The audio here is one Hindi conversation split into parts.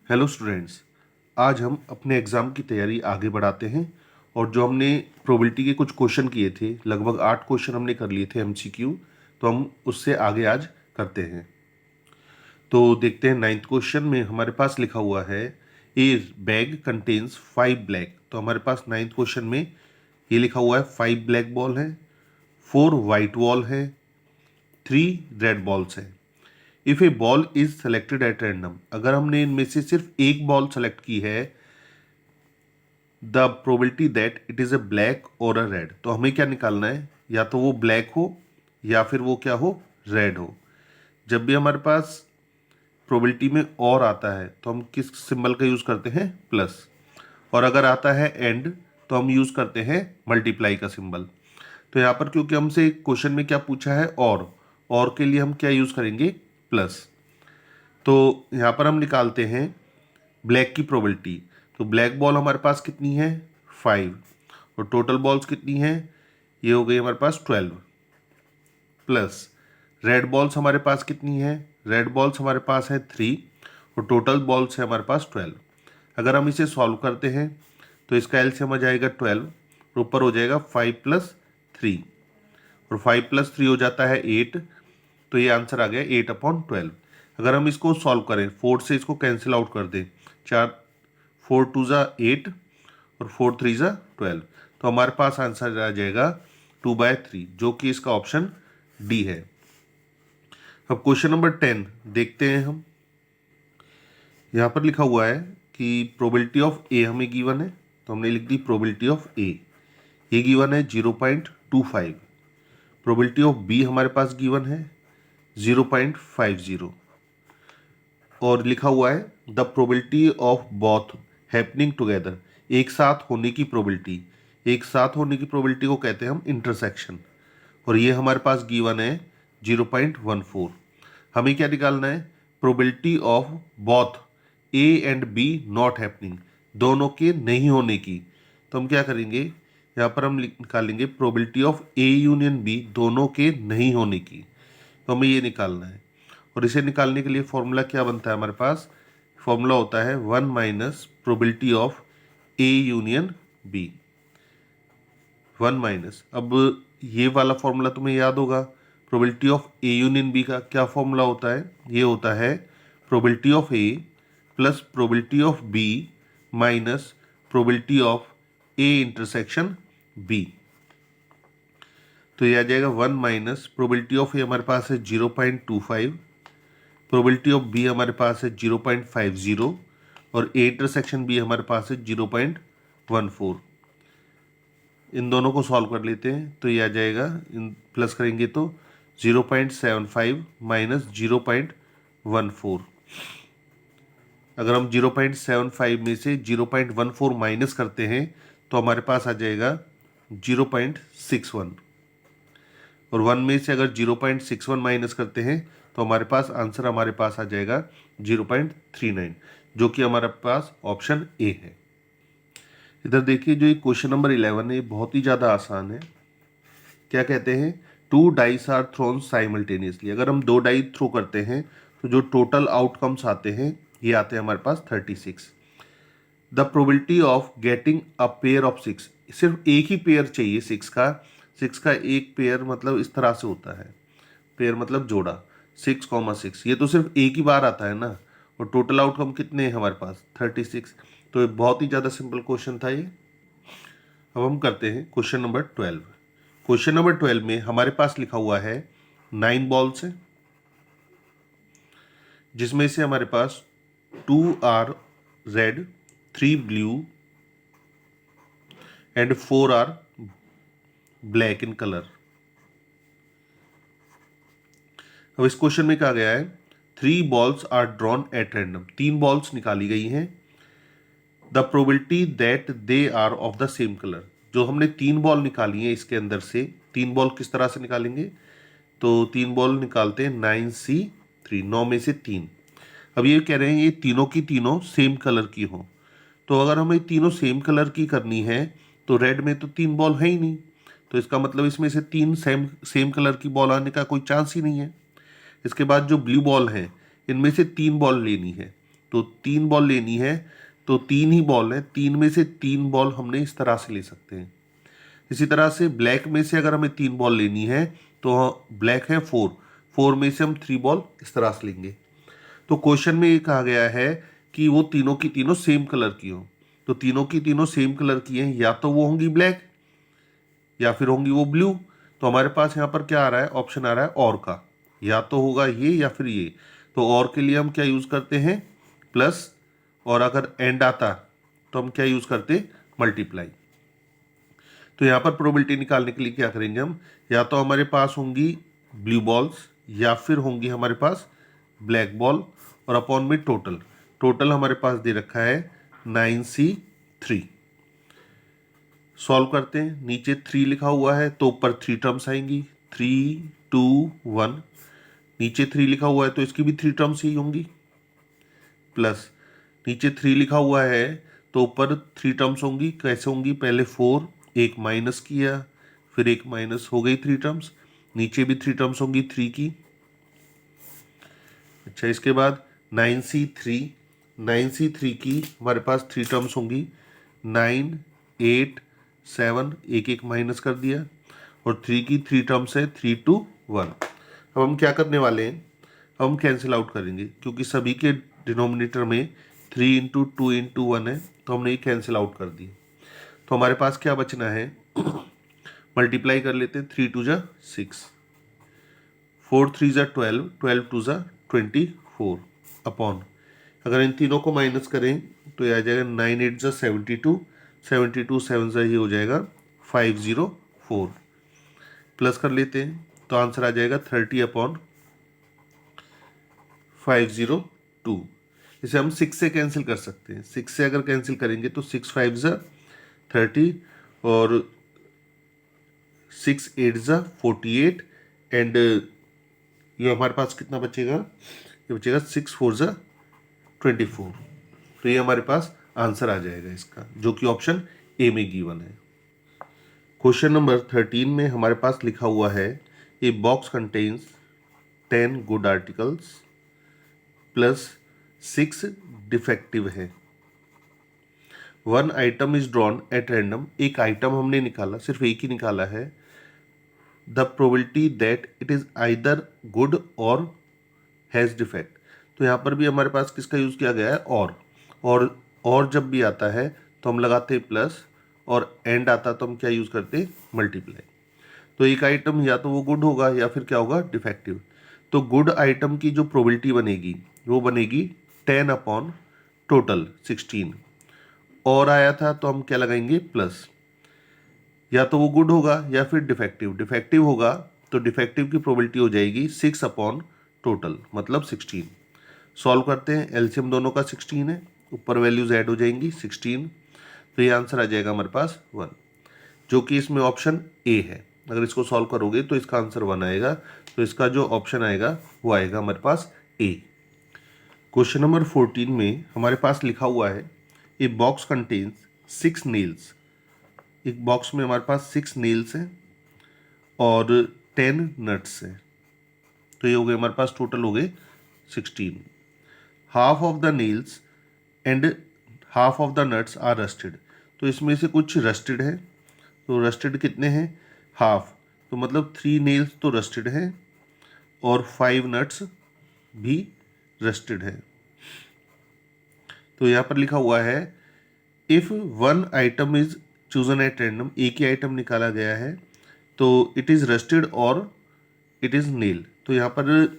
Hello students. आज हम अपने एग्ज़ाम की तैयारी आगे बढ़ाते हैं और जो हमने प्रोबेबिलिटी के कुछ क्वेश्चन किए थे, लगभग 8 क्वेश्चन हमने कर लिए थे एमसीक्यू, तो हम उससे आगे आज करते हैं। तो देखते हैं, 9th क्वेश्चन में हमारे पास लिखा हुआ है ए बैग कंटेन्स 5 ब्लैक। तो हमारे पास 9th क्वेश्चन में ये लिखा हुआ है 5 ब्लैक बॉल है, 4 वाइट बॉल है, 3 रेड बॉल्स है। If A ball is selected at random, अगर हमने इनमें से सिर्फ एक बॉल सेलेक्ट की है, the probability that it is a black और अ रेड, तो हमें क्या निकालना है, या तो वो ब्लैक हो या फिर वो क्या हो, रेड हो। जब भी हमारे पास प्रोबेबिलिटी में और आता है तो हम किस सिंबल का यूज करते हैं, प्लस। और अगर आता है एंड तो हम यूज करते हैं मल्टीप्लाई का सिंबल। तो यहाँ पर क्योंकि हमसे क्वेश्चन में क्या पूछा है, और के लिए हम क्या यूज करेंगे, प्लस। तो यहाँ पर हम निकालते हैं ब्लैक की प्रोबेबिलिटी। तो ब्लैक बॉल हमारे पास कितनी है, 5, और टोटल बॉल्स कितनी है, ये हो गई हमारे पास 12, प्लस रेड बॉल्स हमारे पास कितनी है, रेड बॉल्स हमारे पास है 3, और टोटल बॉल्स है हमारे पास 12। अगर हम इसे सॉल्व करते हैं तो इसका एलसीएम आ जाएगा 12, और ऊपर हो जाएगा 5+3, और 5+3 हो जाता है 8। तो ये आंसर आ गया 8/12। अगर हम इसको सॉल्व करें, 4 से इसको कैंसिल आउट कर दें, 4 2 8 और 4 3 12, तो हमारे पास आंसर आ जाएगा 2/3, जो कि इसका ऑप्शन डी है। अब क्वेश्चन नंबर 10 देखते हैं हम। यहाँ पर लिखा हुआ है कि प्रोबेबिलिटी ऑफ ए हमें गिवन है, तो हमने लिख दी प्रोबेबिलिटी ऑफ ए। ये गिवन है 0.25। प्रोबेबिलिटी ऑफ बी हमारे पास गिवन है 0.50, और लिखा हुआ है the probability of both happening together, एक साथ होने की प्रोबेबिलिटी। एक साथ होने की प्रोबेबिलिटी को कहते हैं हम इंटरसेक्शन, और ये हमारे पास गिवन है 0.14। हमें क्या निकालना है, probability of both A and B not happening, दोनों के नहीं होने की। तो हम क्या करेंगे, यहाँ पर हम निकालेंगे probability of A union B, दोनों के नहीं होने की। तो हमें ये निकालना है, और इसे निकालने के लिए फॉर्मूला क्या बनता है हमारे पास, फॉर्मूला होता है 1 minus probability of A union B. 1 minus, अब ये वाला फॉर्मूला तुम्हें याद होगा, probability of A union B का क्या फॉर्मूला होता है, ये होता है probability of A plus probability of B minus probability of A intersection B. तो ये आ जाएगा 1 माइनस प्रोबेबिलिटी ऑफ ए हमारे पास है 0.25, प्रोबेबिलिटी ऑफ बी हमारे पास है 0.50, और ए इंटरसेक्शन बी हमारे पास है 0.14। इन दोनों को सॉल्व कर लेते हैं, तो ये आ जाएगा, इन प्लस करेंगे तो 0.75 माइनस 0.14। अगर हम 0.75 में से 0.14 माइनस करते हैं तो हमारे पास आ जाएगा 0.61, और 1 में से अगर 0.61 माइनस करते हैं तो हमारे पास आंसर हमारे पास आ जाएगा 0.39, जो कि हमारे पास ऑप्शन ए है। इधर देखिए, जो ये क्वेश्चन नंबर 11 है, ये बहुत ही ज़्यादा आसान है। क्या कहते हैं, 2 डाइस आर थ्रोन साइमल्टेनियसली। अगर हम 2 डाई थ्रो करते हैं तो जो टोटल आउटकम्स आते हैं, ये आते हैं हमारे पास 36। The probability of getting a pair of 6, सिर्फ एक ही पेयर चाहिए 6 का एक पेयर मतलब इस तरह से होता है, पेयर मतलब जोड़ा, 6,6, ये तो सिर्फ एक ही बार आता है ना, और टोटल आउटकम कितने हैं हमारे पास, 36। तो ये बहुत ही ज़्यादा सिंपल क्वेश्चन था ये। अब हम करते हैं क्वेश्चन नंबर 12। क्वेश्चन नंबर 12 में हमारे पास लिखा हुआ है 9 बॉल्स हैं, जिसमें से हमारे पास 2 are red, 3 blue and 4 are black in colour. अब इस क्वेश्चन में कहा गया है 3 balls are drawn at random, 3 balls निकाली गई हैं, the probability that they are of the same colour. जो हमने 3 बॉल निकाली हैं इसके अंदर से, 3 बॉल किस तरह से निकालेंगे, तो 3 बॉल निकालते हैं 9C3, 9 में से 3। अब ये कह रहे हैं ये तीनों की तीनों सेम कलर की हो, तो अगर हमें तीनों सेम कलर की करनी है तो रेड में तो 3 बॉल है ही नहीं, तो इसका मतलब इसमें से 3 सेम सेम कलर की बॉल आने का कोई चांस ही नहीं है। इसके बाद जो ब्लू बॉल है, इनमें से 3 बॉल लेनी है, तो 3 बॉल लेनी है, तो 3 ही बॉल है, 3 में से 3 बॉल हमने इस तरह से ले सकते हैं। इसी तरह से ब्लैक में से अगर हमें 3 बॉल लेनी है तो ब्लैक है 4, 4 में से हम 3 बॉल इस तरह से लेंगे। तो क्वेश्चन में ये कहा गया है कि वो तीनों की तीनों सेम कलर की हो, तो तीनों की तीनों सेम कलर की हैं, या तो वो होंगी ब्लैक या फिर होंगी वो ब्लू। तो हमारे पास यहाँ पर क्या आ रहा है, ऑप्शन आ रहा है और का, या तो होगा ये या फिर ये। तो और के लिए हम क्या यूज़ करते हैं, प्लस, और अगर एंड आता तो हम क्या यूज़ करते, मल्टीप्लाई। तो यहाँ पर प्रोबेबिलिटी निकालने के लिए क्या करेंगे हम, या तो हमारे पास होंगी ब्लू बॉल्स या फिर होंगी हमारे पास ब्लैक बॉल, और अपॉन में टोटल, टोटल हमारे पास दे रखा है 9C3। सॉल्व करते हैं, नीचे 3 लिखा हुआ है तो ऊपर 3 टर्म्स आएंगी, 3 2 1। नीचे 3 लिखा हुआ है तो इसकी भी 3 टर्म्स ही होंगी, प्लस नीचे 3 लिखा हुआ है तो ऊपर 3 टर्म्स होंगी। कैसे होंगी, पहले 4, एक माइनस किया, फिर एक माइनस, हो गई 3 टर्म्स। नीचे भी 3 टर्म्स होंगी 3 की। अच्छा, इसके बाद 9C3, 9C3 की हमारे पास 3 टर्म्स होंगी, 9 8 7, एक एक माइनस कर दिया, और 3 की 3 टर्म्स है 3 2 1। अब हम क्या करने वाले हैं, हम कैंसिल आउट करेंगे, क्योंकि सभी के डिनोमिनेटर में 3 इंटू 2 इंटू 1 है, तो हमने ये कैंसिल आउट कर दी। तो हमारे पास क्या बचना है, मल्टीप्लाई कर लेते हैं, 3 2 6, 4 3 12, 12 2 24, अपॉन, अगर इन तीनों को माइनस करें तो ये आ जाएगा 9 8 72, 72 7 ये हो जाएगा 504। प्लस कर लेते हैं तो आंसर आ जाएगा 30/502। इसे हम 6 से कैंसिल कर सकते हैं, 6 से अगर कैंसिल करेंगे तो 6 5 30, और 6 8 48, एंड ये हमारे पास कितना बचेगा, ये बचेगा 6 4 24। तो ये हमारे पास आंसर आ जाएगा इसका, जो कि ऑप्शन ए में गिवन है। क्वेश्चन नंबर 13 में हमारे पास लिखा हुआ है, a box contains 10 good articles plus 6 defective है। 1 item is drawn at random, एक आइटम हमने निकाला, सिर्फ एक ही निकाला है। The probability that it is either good और हैज़ डिफेक्ट। तो यहाँ पर भी हमारे पास किसका यूज़ किया गया है, और जब भी आता है तो हम लगाते हैं प्लस, और एंड आता तो हम क्या यूज़ करते हैं, मल्टीप्लाई। तो एक आइटम या तो वो गुड होगा या फिर क्या होगा, डिफेक्टिव। तो गुड आइटम की जो प्रोबेबिलिटी बनेगी वो बनेगी 10 अपॉन टोटल 16, और आया था तो हम क्या लगाएंगे, प्लस। या तो वो गुड होगा या फिर डिफेक्टिव, डिफेक्टिव होगा तो डिफेक्टिव की प्रोबेबिलिटी हो जाएगी 6 अपॉन टोटल, मतलब 16। सॉल्व करते हैं, एलसीएम दोनों का 16 है, ऊपर वैल्यूज ऐड हो जाएंगी 16, तो ये आंसर आ जाएगा हमारे पास 1, जो कि इसमें ऑप्शन ए है। अगर इसको सॉल्व करोगे तो इसका आंसर 1 आएगा, तो इसका जो ऑप्शन आएगा वो आएगा हमारे पास ए। क्वेश्चन नंबर 14 में हमारे पास लिखा हुआ है, ए बॉक्स कंटेन्स 6 नेल्स। एक बॉक्स में हमारे पास 6 नेल्स हैं और 10 नट्स हैं, तो ये हो गए हमारे पास, टोटल हो गए 16। Half of the nails and half of the nuts are rusted. तो इसमें से कुछ रस्टेड है, तो रस्टेड कितने हैं, हाफ, तो मतलब 3 नेल्स तो रस्टेड हैं और 5 नट्स भी रस्टेड है। तो यहाँ पर लिखा हुआ है, if 1 item is chosen at random, एक ही आइटम निकाला गया है, तो इट इज़ रस्टेड और इट इज़ नेल। तो यहाँ पर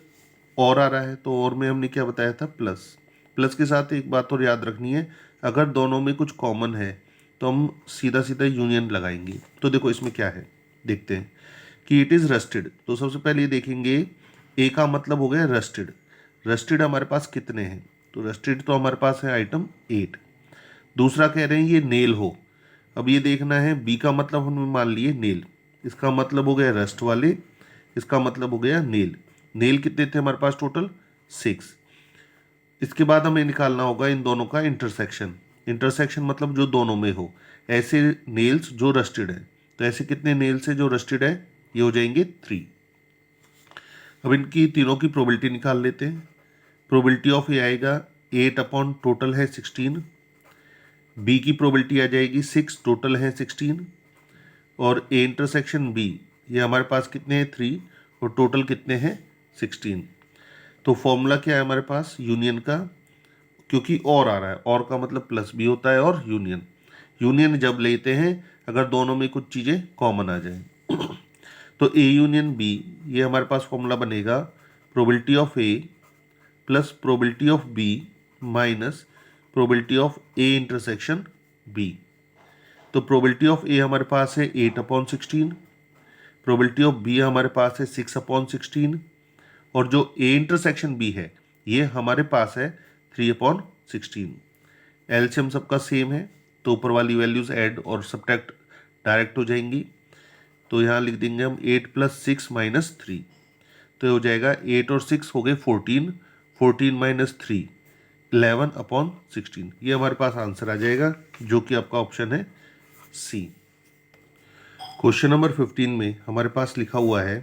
और आ रहा है, तो और में हमने क्या बताया था, प्लस। प्लस के साथ एक बात और याद रखनी है, अगर दोनों में कुछ कॉमन है तो हम सीधा सीधा यूनियन लगाएंगे। तो देखो इसमें क्या है, देखते हैं कि इट इज़ रस्टेड। तो सबसे पहले ये देखेंगे, ए का मतलब हो गया रस्टेड। रस्टेड हमारे पास कितने हैं, तो रस्टेड तो हमारे पास है आइटम 8। दूसरा कह रहे हैं ये नेल हो, अब ये देखना है, बी का मतलब हमने मान लिए नेल, इसका मतलब हो गया रस्ट वाले, इसका मतलब हो गया नेल। नेल कितने थे हमारे पास, टोटल 6। इसके बाद हमें निकालना होगा इन दोनों का इंटरसेक्शन। इंटरसेक्शन मतलब जो दोनों में हो, ऐसे नेल्स जो रस्टेड है, तो ऐसे कितने नेल्स है जो रस्टेड है, ये हो जाएंगे 3। अब इनकी तीनों की प्रोबेबिलिटी निकाल लेते हैं। प्रोबेबिलिटी ऑफ ए आएगा 8 अपॉन टोटल है 16, बी की प्रोबेबिलिटी आ जाएगी 6, टोटल है 16, और ए इंटरसेक्शन बी ये हमारे पास कितने हैं 3 और टोटल कितने हैं 16। तो फॉर्मूला क्या है हमारे पास यूनियन का, क्योंकि और आ रहा है, और का मतलब प्लस भी होता है और यूनियन, यूनियन जब लेते हैं अगर दोनों में कुछ चीज़ें कॉमन आ जाए तो ए यूनियन बी, ये हमारे पास फॉर्मूला बनेगा probability of A plus probability of B minus probability of A intersection B. तो प्रोबेबिलिटी ऑफ ए हमारे पास है 8/16, प्रोबेबिलिटी ऑफ बी हमारे पास है 6/16, और जो ए इंटरसेक्शन बी है ये हमारे पास है 3/16। एलसीएम सबका सेम है तो ऊपर वाली वैल्यूज ऐड और सब्ट्रैक्ट डायरेक्ट हो जाएंगी। तो यहाँ लिख देंगे हम 8 + 6 - 3, तो हो जाएगा 8 और 6 हो गए 14, 14 - 3 11/16। ये हमारे पास आंसर आ जाएगा जो कि आपका ऑप्शन है सी। क्वेश्चन नंबर 15 में हमारे पास लिखा हुआ है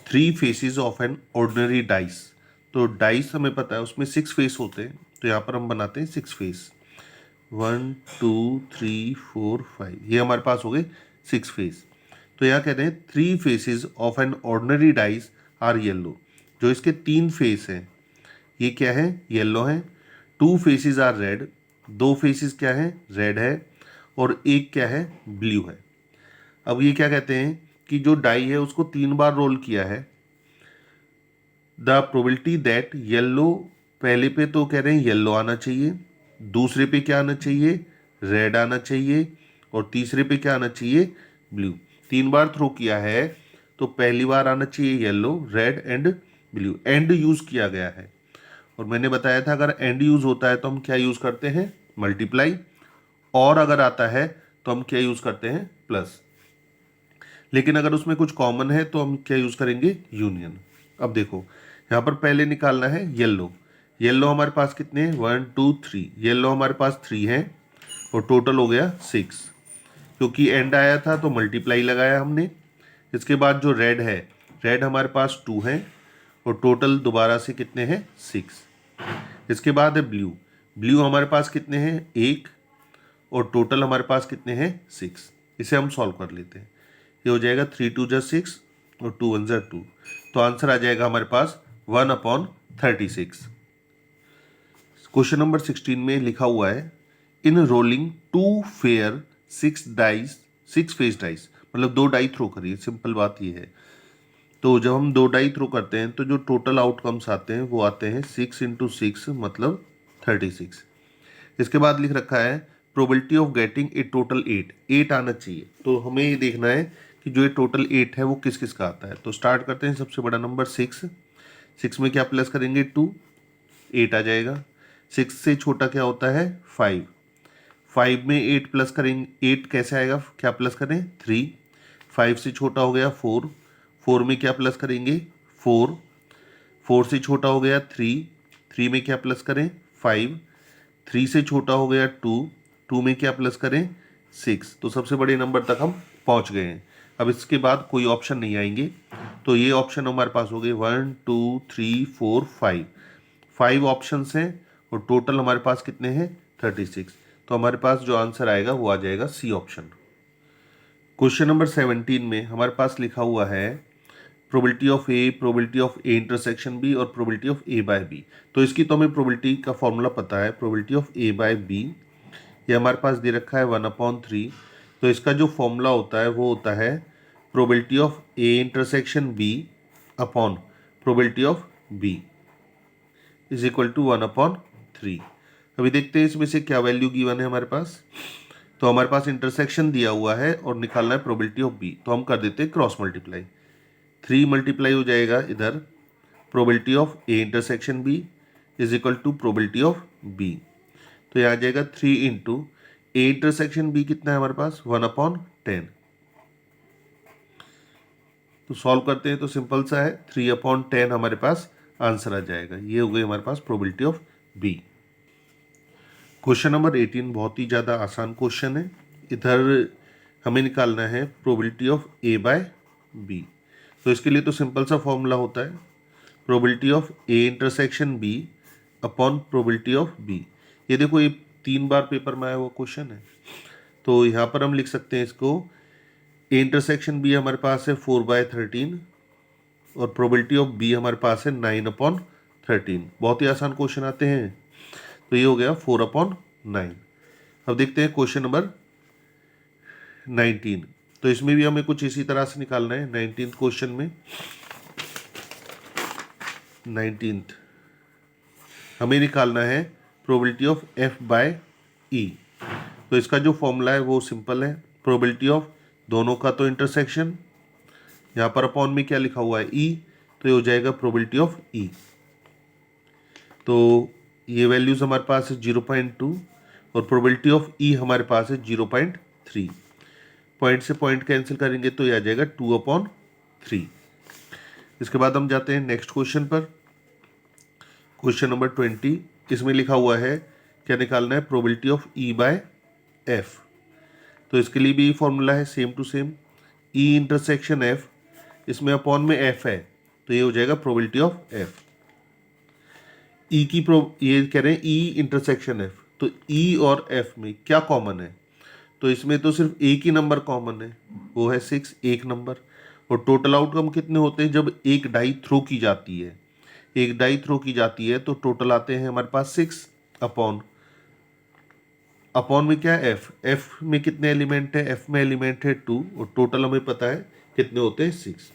3 faces of an ordinary dice. तो डाइस हमें पता है उसमें 6 फेस होते हैं, तो यहाँ पर हम बनाते हैं 6 फेस, 1 2 3 4 5, ये हमारे पास हो गए 6 फेस। तो यहाँ कहते हैं 3 faces of an ordinary dice are yellow. जो इसके 3 फेस हैं ये क्या है येलो है। 2 फेसेस आर रेड, 2 फेसेस क्या है रेड है, और एक क्या है ब्लू है। अब ये क्या कहते हैं कि जो डाई है उसको 3 बार रोल किया है, द प्रोबेबिलिटी दैट येलो, पहले पे तो कह रहे हैं येलो आना चाहिए, दूसरे पे क्या आना चाहिए रेड आना चाहिए, और तीसरे पे क्या आना चाहिए ब्लू। 3 बार थ्रो किया है तो पहली बार आना चाहिए yellow, red and blue. And use किया गया है, और मैंने बताया था अगर एंड यूज होता है तो हम क्या यूज करते हैं मल्टीप्लाई, और अगर आता है तो हम क्या यूज करते हैं प्लस। लेकिन अगर उसमें कुछ कॉमन है तो हम क्या यूज करेंगे यूनियन। अब देखो यहाँ पर पहले निकालना है येलो। येलो हमारे पास कितने हैं 1 2 3, येलो हमारे पास 3 है और टोटल हो गया 6। क्योंकि एंड आया था तो मल्टीप्लाई लगाया हमने। इसके बाद जो रेड है, रेड हमारे पास 2 है और टोटल दोबारा से कितने हैं 6। इसके बाद है ब्लू, ब्लू हमारे पास कितने हैं 1 और टोटल हमारे पास कितने हैं 6। इसे हम सॉल्व कर लेते हैं। ये हो जाएगा 3 2 = 6 और 2 1 = 2, तो आंसर आ जाएगा हमारे पास 1/36। क्वेश्चन नंबर 16 में लिखा हुआ है in rolling 2 fair 6 face dice, मतलब 2 डाई थ्रो करिए, सिंपल बात ये है। तो जब हम 2 डाई थ्रो करते हैं तो जो टोटल आउटकम्स आते हैं वो आते हैं 6 × 6 मतलब 36। इसके बाद लिख रखा है probability of getting a total 8 आना चाहिए। तो हमें ये देखना है कि जो ये टोटल 8 है वो किस किस का आता है। तो स्टार्ट करते हैं, सबसे बड़ा नंबर 6 में क्या प्लस करेंगे 2, 8 आ जाएगा। 6 से छोटा क्या होता है 5 में 8 प्लस करेंगे, 8 कैसे आएगा, क्या प्लस करें 3। 5 से छोटा हो गया 4 में क्या प्लस करेंगे 4 से छोटा हो गया 3 में क्या प्लस करें 5, 3 से छोटा हो गया 2 में क्या प्लस करें 6। तो सबसे बड़े नंबर तक हम पहुंच गए हैं। अब इसके बाद कोई ऑप्शन नहीं आएंगे, तो ये ऑप्शन हमारे पास हो गए 1 2 3 4 5 ऑप्शन हैं और टोटल हमारे पास कितने हैं 36। तो हमारे पास जो आंसर आएगा वो आ जाएगा सी ऑप्शन। क्वेश्चन नंबर 17 में हमारे पास लिखा हुआ है probability of A, probability of A intersection B और probability of A by B. तो इसकी तो हमें प्रोबेबिलिटी का फॉर्मूला पता है, probability of A by B ये हमारे पास दे रखा है 1/3। तो इसका जो फॉर्मूला होता है वो होता है probability of A intersection B upon probability of B is equal to 1/3। अभी देखते हैं इसमें से क्या वैल्यू गिवन है हमारे पास। तो हमारे पास इंटरसेक्शन दिया हुआ है और निकालना है प्रोबेबिलिटी ऑफ बी, तो हम कर देते हैं क्रॉस मल्टीप्लाई। 3 मल्टीप्लाई हो जाएगा इधर probability of A intersection B is equal to probability of B. तो यहाँ आ जाएगा 3 × ए इंटरसेक्शन बी कितना है हमारे पास 1/10। तो सॉल्व करते हैं तो सिंपल सा है 3/10 हमारे पास आंसर आ जाएगा। ये हो गई हमारे पास probability of B. Question number 18 बहुत ही ज़्यादा आसान क्वेश्चन है। इधर हमें निकालना है probability of A by B. तो इसके लिए तो सिंपल सा फॉर्मूला होता है probability of A intersection B upon probability of B. ये देखो ये 3 बार पेपर में आया हुआ क्वेश्चन है। तो यहाँ पर हम लिख सकते हैं इसको, ए इंटरसेक्शन बी हमारे पास है 4/13 और प्रोबेबिलिटी ऑफ बी हमारे पास है 9/13। बहुत ही आसान क्वेश्चन आते हैं। तो ये हो गया 4/9। अब देखते हैं क्वेश्चन नंबर 19। तो इसमें भी हमें कुछ इसी तरह से निकालना है। 19th क्वेश्चन में 19th हमें निकालना है प्रोबेबिलिटी ऑफ एफ बाय ई। तो इसका जो फॉर्मूला है वो सिंपल है, प्रोबेबिलिटी ऑफ दोनों का तो इंटरसेक्शन, यहाँ पर अपॉन में क्या लिखा हुआ है ई, तो ये हो जाएगा प्रोबेबिलिटी ऑफ ई। तो ये वैल्यूज हमारे पास है 0.2 और प्रोबेबिलिटी ऑफ ई हमारे पास है 0.3। पॉइंट से पॉइंट कैंसिल करेंगे तो ये आ जाएगा 2/3। इसके बाद हम जाते हैं नेक्स्ट क्वेश्चन पर, क्वेश्चन नंबर 20। इसमें लिखा हुआ है क्या निकालना है, probability of E by F. तो इसके लिए भी फॉर्मूला है same to same, E intersection F, इसमें अपॉन में एफ है तो ये हो जाएगा प्रोबेबिलिटी ऑफ एफ। ई की ये कह रहे हैं ई इंटरसेक्शन एफ, तो ई और एफ में क्या कॉमन है, तो इसमें तो सिर्फ एक ही नंबर कॉमन है, वो है 6, एक नंबर। और टोटल आउटकम कितने होते हैं, जब एक डाई थ्रो की जाती है, एक डाई थ्रो की जाती है तो टोटल आते हैं हमारे पास 6 अपॉन अपॉन में क्या है एफ में कितने एलिमेंट है, एफ में एलिमेंट है 2 और टोटल हमें पता है कितने होते हैं 6।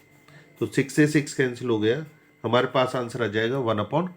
तो 6 से 6 कैंसिल हो गया, हमारे पास आंसर आ जाएगा 1/6।